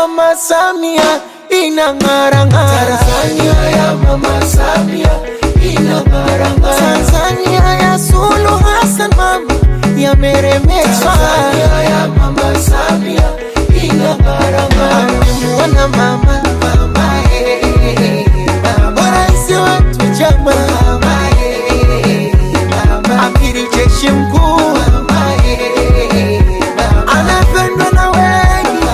Mama Samia inang'ara-ng'ara. Tanzania ya Mama Samia inang'ara-ng'ara. Tanzania ya Suluhu Hassan mama yameremeshwa. Tanzania ya Mama Samia inang'ara-ng'ara. Amemuona mama, Mama mama, rais wetu chama, mama amiri jeshi mkuu, mama anapendwa na wengi,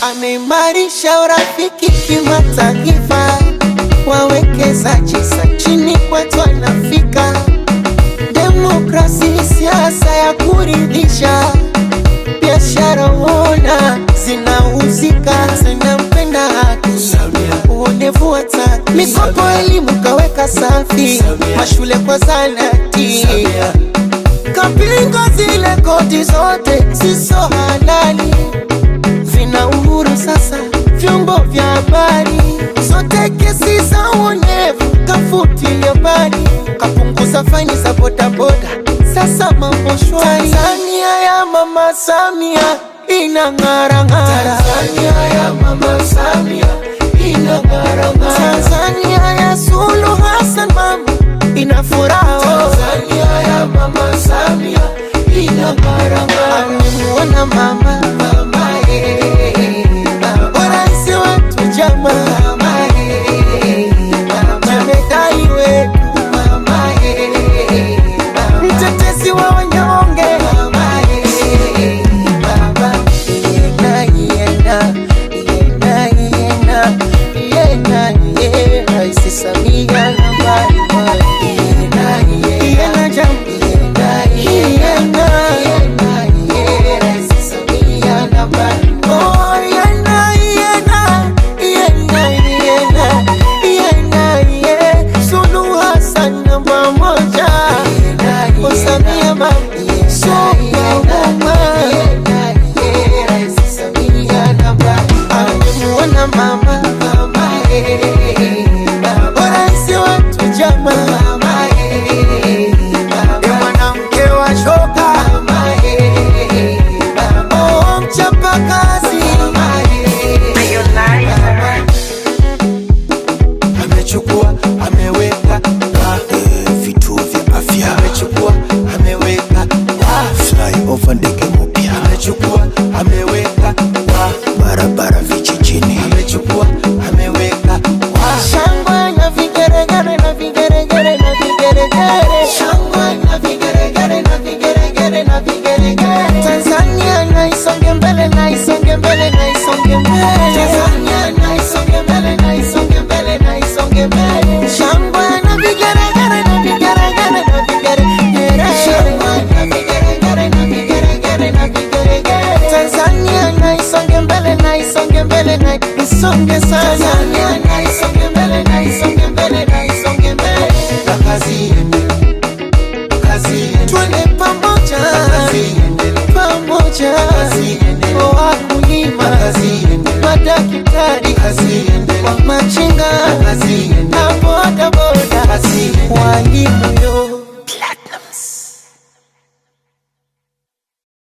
ameimarisha urafiki kimataifa, wawekezaji sa chini kwetu wanafika, demokrasi siasa ya kuridhisha, biashara uona zinauzika, zinampenda haki, uonevu wataki, mikopo elimu kaweka safi, mashule kwa zanati, kapinga zile kodi zote siso halali, vina uhuru sasa vyombo vya habari, zote kesi za uonevu kafutilia mbali, kapunguza faini za bodaboda, sasa mambo shwari. Tanzania ya Mama Samia inang'ara-ng'ara. Tanzania ya Mama Samia inang'ara-ng'ara. Tanzania ya Suluhu Hassan mama ina furaha. Tanzania ya Mama Samia inang'ara-ng'ara. Amemuona mama, Mama rais wetu chama, jemedari wetu, mtetezi wa wanyonge, Rais Samia nambari moja. Suluhu Hassan namba moja. Samia mama